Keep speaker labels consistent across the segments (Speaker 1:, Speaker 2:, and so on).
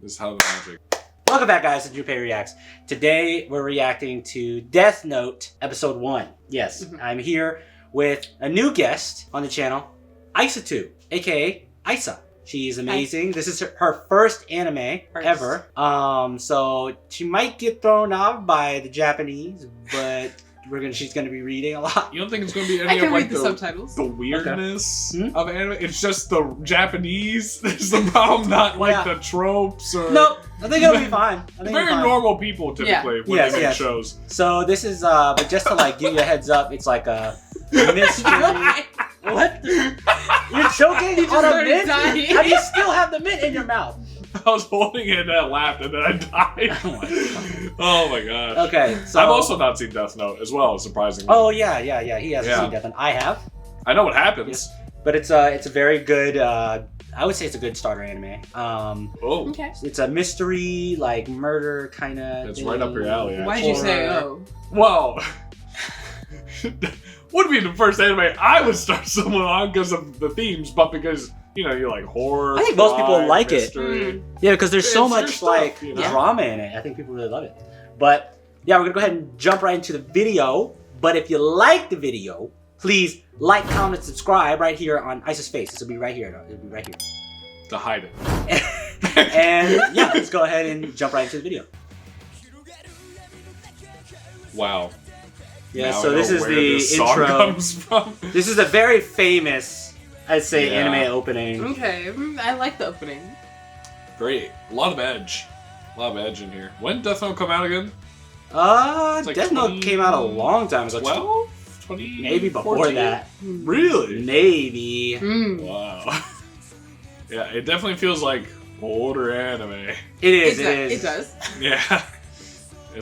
Speaker 1: This is how the magic.
Speaker 2: Welcome back, guys, to Junpei Reacts. Today, we're reacting to Death Note Episode 1. Yes, I'm here with a new guest on the channel, Aisatu, aka Aisa. She's amazing. Hi. This is her first anime ever. So she might get thrown off by the Japanese, but she's gonna be reading a lot.
Speaker 1: You don't think it's gonna be any of like
Speaker 3: the subtitles?
Speaker 1: The weirdness of anime? It's just the Japanese. There's the problem, not like the tropes or.
Speaker 2: Nope. I think it'll be fine.
Speaker 1: Very normal people typically when they make shows.
Speaker 2: So this is but just to like give you a heads up, it's like a mystery. What? You're choking on a mint? How do you still have the mint in your mouth?
Speaker 1: I was holding it and I laughed and then I died. Oh my gosh.
Speaker 2: Okay, so
Speaker 1: I've also not seen Death Note as well, surprisingly.
Speaker 2: Oh yeah. He hasn't seen Death Note. I have.
Speaker 1: I know what happens.
Speaker 2: But it's a very good I would say it's a good starter anime.
Speaker 1: Okay.
Speaker 2: It's a mystery, like murder kind of.
Speaker 1: It's right up your alley. Actually.
Speaker 3: Why'd you say oh?
Speaker 1: Well, would be the first anime I would start someone on because of the themes, but because you like horror.
Speaker 2: I think most people like
Speaker 1: mystery.
Speaker 2: it. Yeah, because there's so much
Speaker 1: stuff,
Speaker 2: like drama in it. I think people really love it. But yeah, we're gonna go ahead and jump right into the video. But if you like the video, please like, comment, subscribe right here on Isa's face. This will be right here. It'll be right here.
Speaker 1: To hide it.
Speaker 2: And yeah, let's go ahead and jump right into the video.
Speaker 1: Wow.
Speaker 2: Yeah,
Speaker 1: now
Speaker 2: so this is the intro.
Speaker 1: Comes from.
Speaker 2: This is a very famous, I'd say, anime opening.
Speaker 3: Okay, I like the opening.
Speaker 1: Great. A lot of edge. A lot of edge in here. When did Death Note come out again?
Speaker 2: Like Death Note came out a long time ago.
Speaker 1: 12? 20?
Speaker 2: Maybe before that.
Speaker 1: Really?
Speaker 2: Maybe.
Speaker 1: Wow. Yeah, it definitely feels like older anime.
Speaker 2: It is.
Speaker 3: It does.
Speaker 1: Yeah. He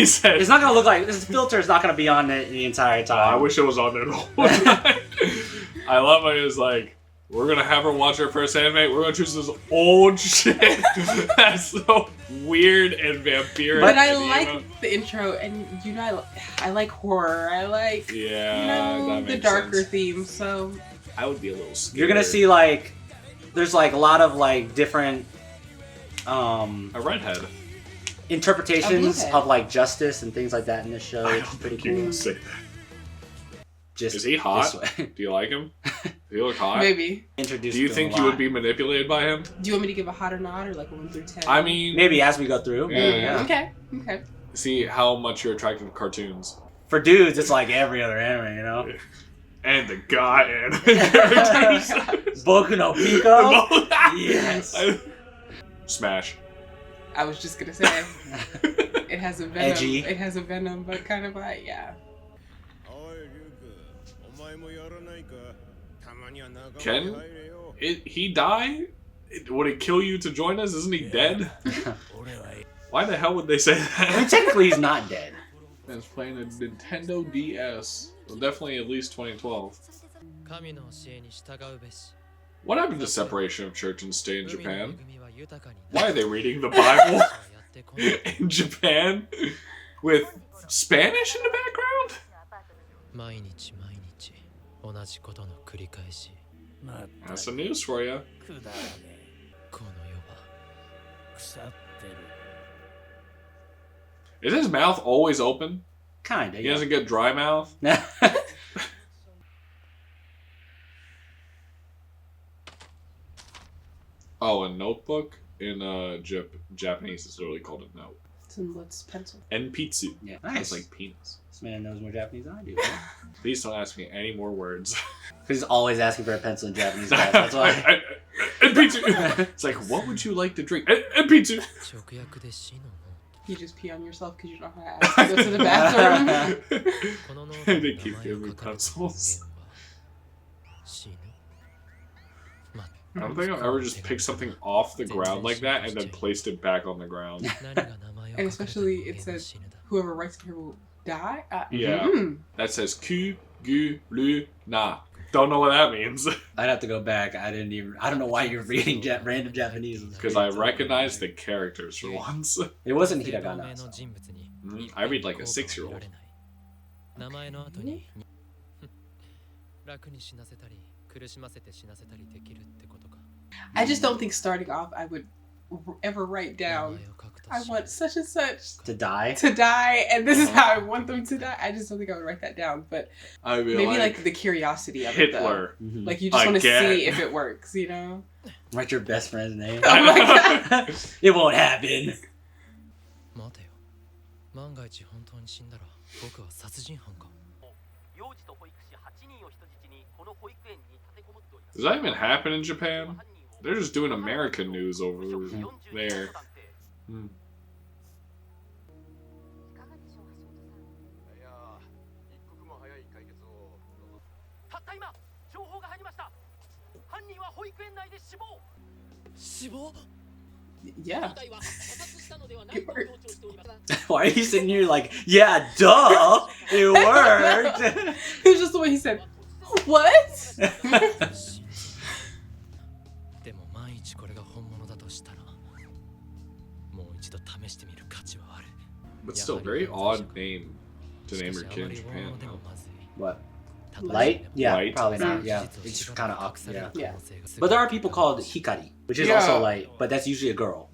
Speaker 1: said
Speaker 2: it's not gonna look like this filter is not gonna be on it the entire time.
Speaker 1: I wish it was on there the whole time. I love how he was like, we're gonna have her watch her first anime. We're gonna choose this old shit that's so weird and vampiric.
Speaker 3: But I like the intro, and I like horror. I like the darker themes. So
Speaker 1: I would be a little scared.
Speaker 2: You're gonna see like there's like a lot of like different
Speaker 1: a redhead.
Speaker 2: Interpretations of like justice and things like that in this show.
Speaker 1: I
Speaker 2: It's
Speaker 1: don't
Speaker 2: pretty
Speaker 1: think you
Speaker 2: cool.
Speaker 1: can say that.
Speaker 2: Is
Speaker 1: he hot? Do you like him? Does he look hot?
Speaker 3: Maybe.
Speaker 2: Introduced.
Speaker 1: Do you think you would be manipulated by him?
Speaker 3: Do you want me to give a hot or not, or like a 1 through 10?
Speaker 1: I mean,
Speaker 2: maybe as we go through.
Speaker 1: Yeah.
Speaker 3: Okay.
Speaker 1: See how much you're attracted to cartoons.
Speaker 2: For dudes, it's like every other anime, you know.
Speaker 1: And the guy anime characters.
Speaker 2: Boku no Pico. Yes.
Speaker 1: Smash.
Speaker 3: I was just gonna say it has a venom.
Speaker 2: Edgy.
Speaker 3: It has a venom, but kind of like
Speaker 1: Can he die? Would it kill you to join us? Isn't he dead? Why the hell would they say that?
Speaker 2: I mean, technically, he's not dead.
Speaker 1: Man's playing a Nintendo DS. Well, definitely at least 2012. What happened to separation of church and state in Japan? Why are they reading the Bible in Japan with Spanish in the background? That's some news for you. Is his mouth always open?
Speaker 2: Kinda.
Speaker 1: He doesn't get dry mouth? Oh, a notebook? In Japanese, it's literally called a note.
Speaker 3: It's pencil.
Speaker 1: Enpitsu.
Speaker 2: Yeah, nice.
Speaker 1: That's like penis.
Speaker 2: This man knows more Japanese than I do. Right?
Speaker 1: Please don't ask me any more words.
Speaker 2: He's always asking for a pencil in Japanese class. That's why.
Speaker 1: Enpitsu. It's like, what would you like to drink? Enpitsu.
Speaker 3: You just pee on yourself because you don't know how to ask to go to the bathroom.
Speaker 1: They keep giving me pencils. I don't think I've ever just picked something off the ground like that and then placed it back on the ground.
Speaker 3: And especially it says whoever writes it here will die.
Speaker 1: Yeah. That says ku gu lu na. Don't know what that means.
Speaker 2: I'd have to go back. I don't know why you're reading random Japanese.
Speaker 1: Because I recognize the characters for once.
Speaker 2: It wasn't hiragana. So.
Speaker 1: I read like a 6-year-old.
Speaker 3: I just don't think starting off I would ever write down, I want such and such
Speaker 2: To die?
Speaker 3: to die, and this is how I want them to die. I just don't think I would write that down, but
Speaker 1: I mean,
Speaker 3: maybe like the curiosity of
Speaker 1: Hitler.
Speaker 3: it, though. Like you just want to see if it works, you know?
Speaker 2: Write your best friend's name.
Speaker 3: Oh my god!
Speaker 2: It won't happen.
Speaker 1: Does that even happen in Japan? They're just doing American news over there. Hmm.
Speaker 3: Yeah. It worked.
Speaker 2: Why are you sitting here like, yeah, duh, it worked?
Speaker 3: It was just the way he said, what?
Speaker 1: But still, very odd name to name your kid in Japan. Though.
Speaker 2: What? Light? Yeah,
Speaker 1: Light.
Speaker 2: probably not. Yeah, it's kind of yeah.
Speaker 3: Yeah.
Speaker 2: But there are people called Hikari, which is also light, but that's usually a girl.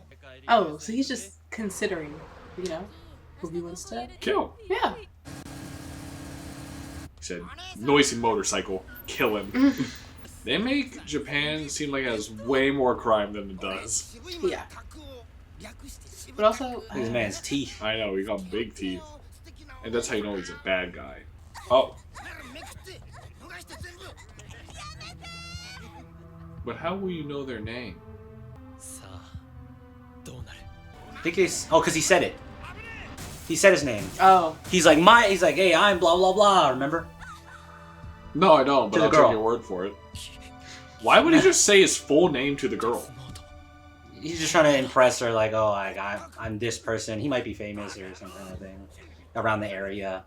Speaker 3: Oh, so he's just considering, you know, who he wants to
Speaker 1: Kill.
Speaker 3: Yeah.
Speaker 1: He said, noisy motorcycle, kill him. They make Japan seem like it has way more crime than it does.
Speaker 3: Yeah. But also,
Speaker 2: This man's teeth.
Speaker 1: I know, he got big teeth. And that's how you know he's a bad guy. Oh. But how will you know their name?
Speaker 2: I think it's because he said it. He said his name.
Speaker 3: oh,
Speaker 2: He's like, hey, I'm blah blah blah. Remember?
Speaker 1: No, I don't, but
Speaker 2: To the
Speaker 1: I'll
Speaker 2: girl.
Speaker 1: take your word for it. Why would he just say his full name to the girl?
Speaker 2: He's just trying to impress her, like, oh, I'm this person. He might be famous or something kind of thing around the area.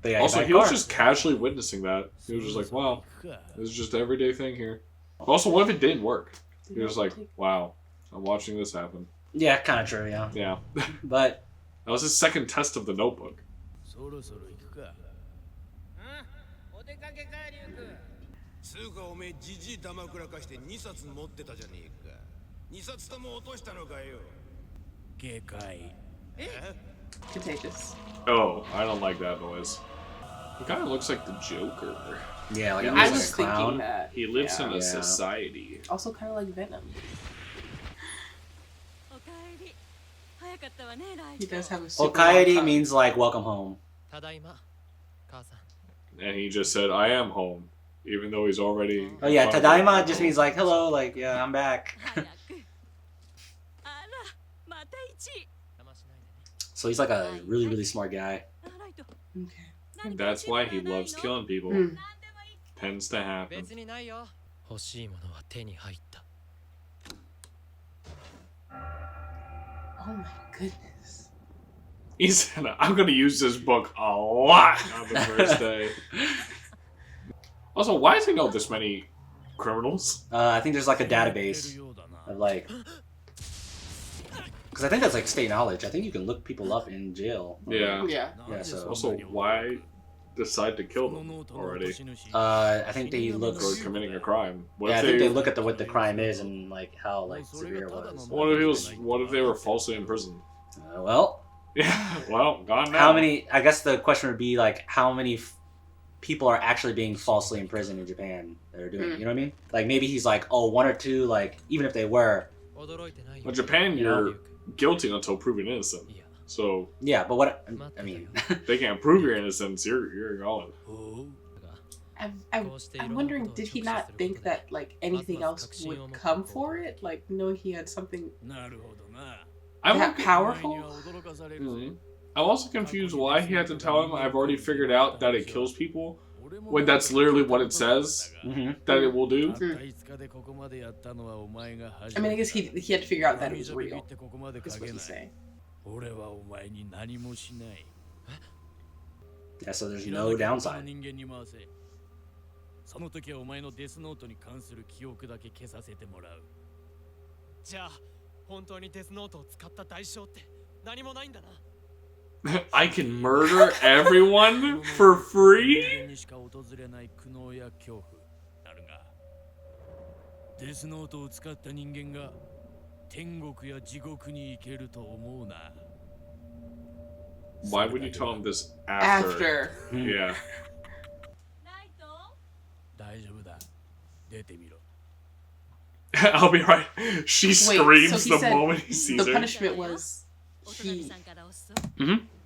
Speaker 2: But yeah,
Speaker 1: Also, he was just casually witnessing that. He was just like, wow, this is just an everyday thing here. But also, what if it didn't work? He was like, wow, I'm watching this happen.
Speaker 2: Yeah, kind of true, yeah.
Speaker 1: Yeah.
Speaker 2: But
Speaker 1: That was his second test of the notebook.
Speaker 4: つうかおめえじじい玉くらかして2冊持ってたじゃねえか2冊とも落としたのかよ警戒
Speaker 3: contagious.
Speaker 1: Oh, I don't like that noise. He kind of looks like the Joker.
Speaker 2: yeah, like
Speaker 1: I
Speaker 2: a
Speaker 3: I
Speaker 1: was
Speaker 3: was thinking
Speaker 2: clown.
Speaker 3: that.
Speaker 1: He lives
Speaker 3: yeah.
Speaker 1: in a
Speaker 2: Yeah.
Speaker 1: society.
Speaker 3: Also kind of like Venom. He does have a super long
Speaker 2: Okaeri
Speaker 3: tongue.
Speaker 2: means like welcome home.
Speaker 1: And he just said, I am home. Even though he's already...
Speaker 2: Oh yeah, tadaima just means like hello, like yeah, I'm back. So he's like a really really smart guy.
Speaker 3: Okay.
Speaker 1: That's why he loves killing people.
Speaker 3: Mm.
Speaker 1: Tends to happen.
Speaker 3: Oh my goodness.
Speaker 1: He said, I'm going to use this book a lot on the first day. Also, why does he know this many criminals?
Speaker 2: I think there's like a database of like, because I think that's like state knowledge. I think you can look people up in jail.
Speaker 1: Yeah.
Speaker 3: Yeah.
Speaker 2: Yeah. So
Speaker 1: Also, why decide to kill them already?
Speaker 2: I think they look.
Speaker 1: For committing a crime. What
Speaker 2: Yeah, I
Speaker 1: if
Speaker 2: think
Speaker 1: they...
Speaker 2: they look at what the crime is and like how like severe it was.
Speaker 1: What if they were falsely imprisoned?
Speaker 2: Well,
Speaker 1: Yeah, well, gone now.
Speaker 2: how many? I guess the question would be like, how many people are actually being falsely imprisoned in Japan that are doing it? You know what I mean? Like maybe he's like, oh, one or two. Like even if they were.
Speaker 1: In Japan, you're guilty until proven innocent. So
Speaker 2: Yeah, but what I mean.
Speaker 1: they can't prove your innocence. You're gone.
Speaker 3: I'm wondering, did he not think that like anything else would come for it? Like knowing he had something
Speaker 1: I'm
Speaker 3: that powerful?
Speaker 1: I'm also confused why he had to tell him, I've already figured out that it kills people, when that's literally what it says that it will do.
Speaker 3: I mean, I guess he had to figure out that it was real. Is what he's saying.
Speaker 2: Yeah, so there's no downside.
Speaker 4: その時はお前のデスノートに関する記憶だけ消させてもらう。じゃあ本当にデスノートを使った代償って何もないんだな。
Speaker 1: I can murder everyone for free?
Speaker 4: にしか訪れない苦悩や恐怖なるが、デスノートを使った人間が
Speaker 1: Why would you tell him this after? Yeah. I'll be right. She screams the moment he sees her.
Speaker 3: The punishment was he.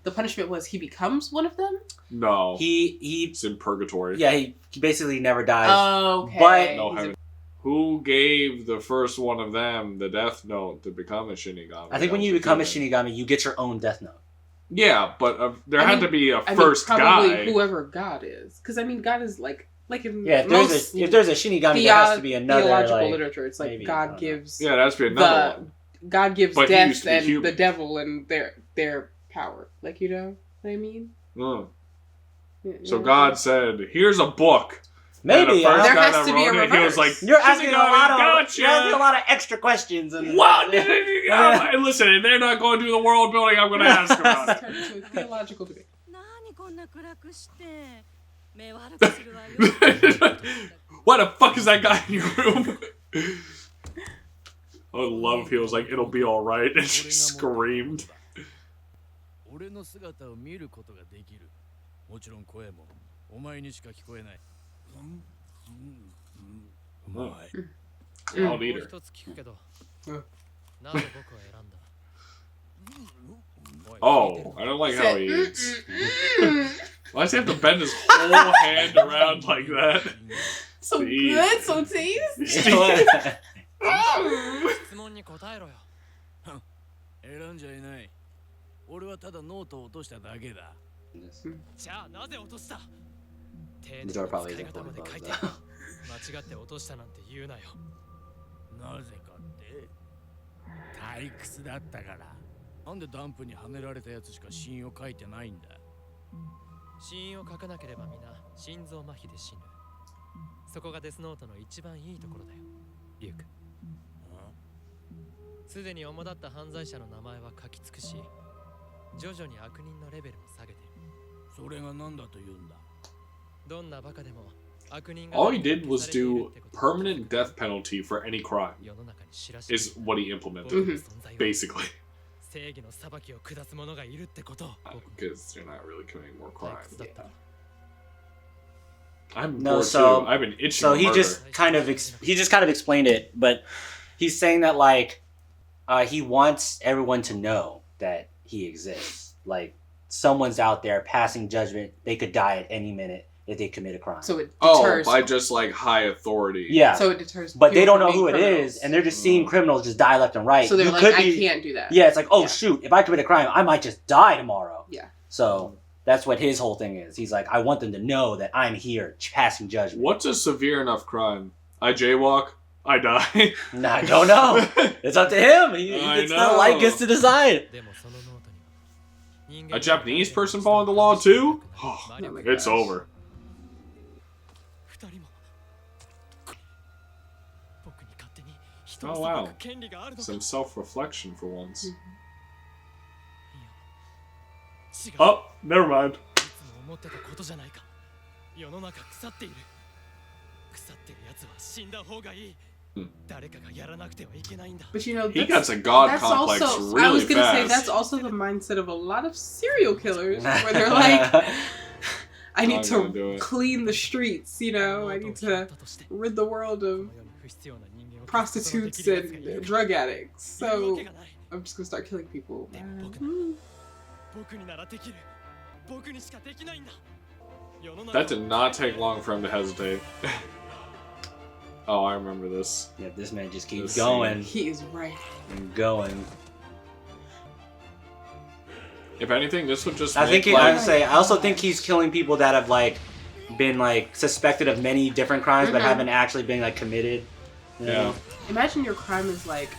Speaker 3: The punishment was he becomes one of them.
Speaker 1: No,
Speaker 2: he's
Speaker 1: in purgatory.
Speaker 2: Yeah, he basically never dies.
Speaker 3: Oh, okay.
Speaker 2: But
Speaker 1: no heaven. Who gave the first one of them the Death Note to become a Shinigami?
Speaker 2: I think when you become a Shinigami, you get your own Death Note.
Speaker 1: Yeah, but there had to be a first
Speaker 3: probably
Speaker 1: guy.
Speaker 3: Whoever God is, because I mean, God is like in
Speaker 2: if there's a Shinigami, there has to be another
Speaker 3: theological literature. It's like
Speaker 2: maybe,
Speaker 3: God gives.
Speaker 1: Yeah, there has to be another one.
Speaker 3: God gives death and the devil and their power. Like, you know what I mean?
Speaker 1: So God said, "Here's a book."
Speaker 2: Maybe
Speaker 3: there has to be a reverse.
Speaker 1: He was like,
Speaker 2: you're asking a lot of extra questions. And
Speaker 1: what? Listen, they're not going through the world building. I'm going to ask about it.
Speaker 3: Turn into a theological debate.
Speaker 1: What the fuck is that guy in your room? I would love if he was like, "It'll be all right," and she screamed. I'll eat her. Oh, I don't like how he eats. Why does he have to bend his whole hand around like that?
Speaker 3: So good, so tasty.
Speaker 2: These are probably the important ones,
Speaker 4: 間違って落としたなんて言うなよ。なぜかって退屈だったから。なんでダンプにはねられたやつしか死因を書いてないんだ。死因を書かなければ皆心臓麻痺で死ぬ。そこがデスノートの一番いいところだよ、リュウク。すでに主だった犯罪者の名前は書き尽くし、徐々に悪人のレベルも下げてる。それが何だと言うんだ。どんなバカでも。
Speaker 1: All he did was do permanent death penalty for any crime, is what he implemented, basically. Because you're not really committing more crimes. I'm bored too. I've been itching.
Speaker 2: So he just kind of explained it, but he's saying that like he wants everyone to know that he exists. Like someone's out there passing judgment. They could die at any minute if they commit a crime.
Speaker 3: So it deters.
Speaker 1: By just like high authority.
Speaker 2: Yeah.
Speaker 3: So it deters.
Speaker 2: But they don't know who it is, and they're just seeing criminals just die left and right.
Speaker 3: So they're like, I can't do that.
Speaker 2: Yeah, it's like, oh shoot, if I commit a crime, I might just die tomorrow.
Speaker 3: Yeah.
Speaker 2: So that's what his whole thing is. He's like, I want them to know that I'm here passing judgment.
Speaker 1: What's a severe enough crime? I jaywalk, I die.
Speaker 2: Nah, I don't know. It's up to him. He gets the light gets to decide.
Speaker 1: A Japanese person following the law too? Oh, it's over. Oh wow, some self-reflection for once. Oh, never mind.
Speaker 3: But you know,
Speaker 1: he got a god complex
Speaker 3: also,
Speaker 1: really
Speaker 3: I was gonna say
Speaker 1: fast.
Speaker 3: that's also the mindset of a lot of serial killers, where they're like, I need to clean the streets, you know, I need to rid the world of prostitutes and drug addicts, so I'm just gonna start killing people.
Speaker 1: That did not take long for him to hesitate. Oh, I remember this.
Speaker 2: Yeah, this man just keeps going.
Speaker 3: He is right.
Speaker 2: And going.
Speaker 1: If anything, this would just.
Speaker 2: I also think he's killing people that have like been like suspected of many different crimes, but haven't actually been like committed.
Speaker 1: Yeah.
Speaker 3: Imagine your crime is like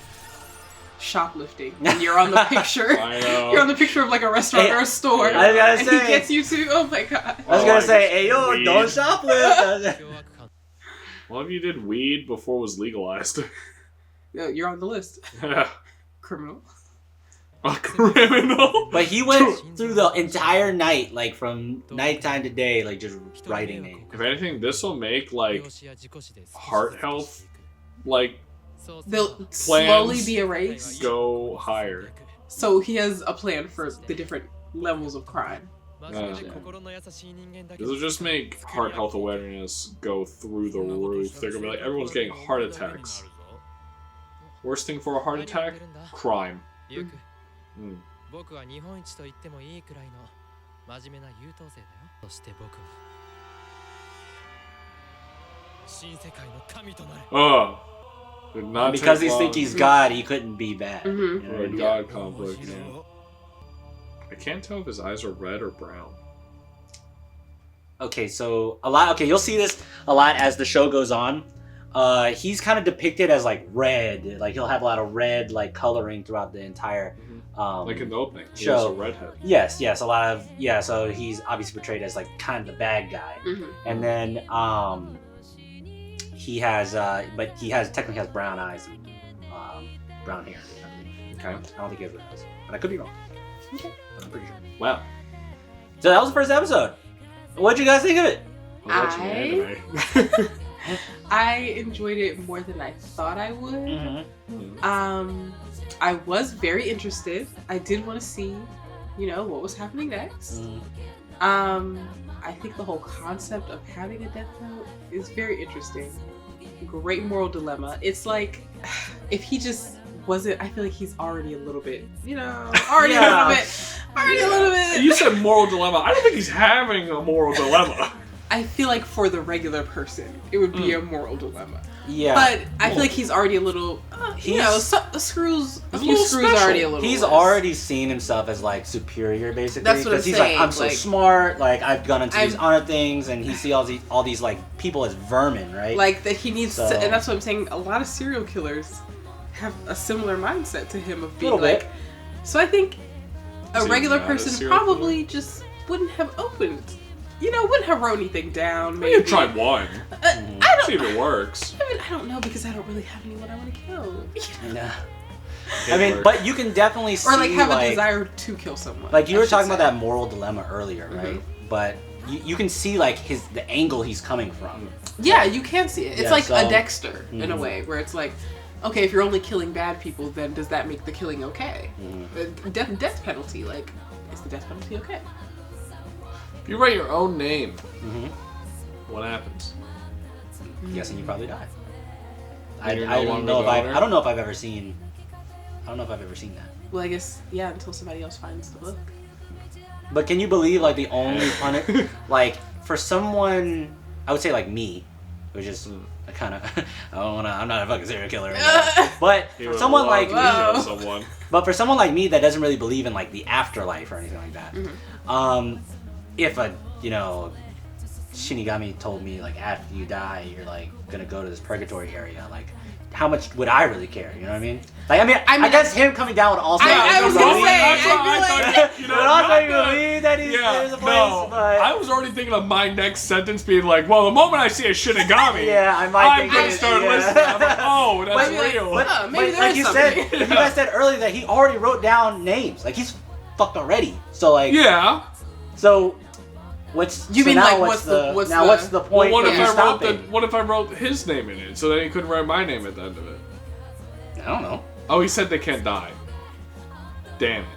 Speaker 3: shoplifting, and you're on the picture.
Speaker 1: I know.
Speaker 3: You're on the picture of like a restaurant or a store.
Speaker 2: I was gonna say,
Speaker 3: he gets you to. Oh my god.
Speaker 2: I was gonna say, hey yo, don't shoplift.
Speaker 1: What if you did weed before it was legalized?
Speaker 3: Yeah, you're on the list. Criminal.
Speaker 1: A criminal.
Speaker 2: But he went through the entire night, like from nighttime to day, like just writing it.
Speaker 1: If anything, this will make like heart health like
Speaker 3: they'll slowly be erased.
Speaker 1: Go higher.
Speaker 3: So he has a plan for the different levels of crime.
Speaker 1: This will just make heart health awareness go through the roof. They're gonna be like, everyone's getting heart attacks. Worst thing for a heart attack? Crime. Mm. Oh. Did not
Speaker 2: because
Speaker 1: take
Speaker 2: he
Speaker 1: long.
Speaker 2: thinks he's God, he couldn't be bad.
Speaker 3: Mm-hmm.
Speaker 1: Or a God complex. Yeah. I can't tell if his eyes are red or brown.
Speaker 2: Okay, so a lot. Okay, you'll see this a lot as the show goes on. He's kind of depicted as like red, like he'll have a lot of red like coloring throughout the entire
Speaker 1: like in the opening, he
Speaker 2: show.
Speaker 1: has a redhead.
Speaker 2: Yes, a lot of so he's obviously portrayed as like kind of the bad guy, and then he has but he technically has brown eyes, and, brown hair. I believe. Okay, I don't think he has red eyes, but I could be wrong. Okay, but I'm pretty sure.
Speaker 1: Wow.
Speaker 2: So that was the first episode. What'd you guys think of it?
Speaker 3: I enjoyed it more than I thought I would. I was very interested. I did want to see, what was happening next. I think the whole concept of having a death note is very interesting. Great moral dilemma. It's like, if he just wasn't, I feel like he's already a little bit, already a little bit.
Speaker 1: You said moral dilemma. I don't think he's having a moral dilemma.
Speaker 3: I feel like for the regular person, it would be a moral dilemma.
Speaker 2: Yeah.
Speaker 3: But I feel like he's already a little, a few screws already a little
Speaker 2: He's
Speaker 3: less.
Speaker 2: already seen himself as like superior, basically.
Speaker 3: That's what I'm
Speaker 2: he's
Speaker 3: saying.
Speaker 2: Like, I'm so smart. Like I've gone into these other things, and he sees all these like people as vermin, right?
Speaker 3: Like that he needs to, and that's what I'm saying. A lot of serial killers have a similar mindset to him of being like. So I think a regular person probably just wouldn't have opened. Wouldn't have wrote anything down. Maybe
Speaker 1: You try one.
Speaker 3: I don't
Speaker 1: see if it works.
Speaker 3: I don't know because I don't really have anyone I want to kill.
Speaker 2: No. I mean, but you can definitely see,
Speaker 3: or like have a desire to kill someone.
Speaker 2: Like you were talking about that moral dilemma earlier, right? But you can see like the angle he's coming from.
Speaker 3: Yeah, you can see it. It's like a Dexter in a way, where it's like, okay, if you're only killing bad people, then does that make the killing okay? Death penalty, like, is the death penalty okay?
Speaker 1: If you write your own name, what happens?
Speaker 2: I'm guessing you probably die.
Speaker 1: I don't
Speaker 2: know if I've ever seen that.
Speaker 3: Well, I guess until somebody else finds the book.
Speaker 2: But can you believe like the only like for someone, I would say like me, which is kind of I'm not a fucking serial killer, but for someone like me, but for someone like me that doesn't really believe in like the afterlife or anything like that, if a shinigami told me like after you die you're like gonna go to this purgatory area, like how much would I really care? You know what I mean? Like I guess him coming down would also.
Speaker 3: I was gonna say.
Speaker 2: But also you believe that there's a place.
Speaker 1: No,
Speaker 2: but
Speaker 1: I was already thinking of my next sentence being like, well, the moment I see a shinigami,
Speaker 2: I'm
Speaker 1: gonna start listening. I'm like, oh, that's real.
Speaker 2: But like you said, you guys said earlier that he already wrote down names. Like he's fucked already. So like So what's the point?
Speaker 1: Well, what if I wrote his name in it, so then he couldn't write my name at the end of it?
Speaker 2: I don't know.
Speaker 1: Oh, he said they can't die. Damn it.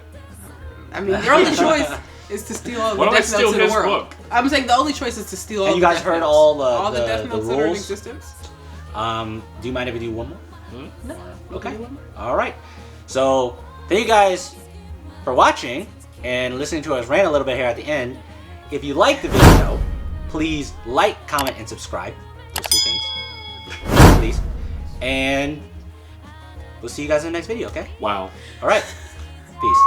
Speaker 3: I mean, your only choice is to steal all the death notes in the world.
Speaker 1: Book?
Speaker 3: I'm saying the only choice is to steal all.
Speaker 2: And you guys heard all the
Speaker 3: death notes that are in existence.
Speaker 2: Do you mind if we do one more?
Speaker 3: No.
Speaker 2: Okay. All right. So thank you guys for watching and listening to us rant a little bit here at the end. If you like the video, please like, comment, and subscribe. Those two things, please. And we'll see you guys in the next video. Okay?
Speaker 1: Wow.
Speaker 2: All right. Peace.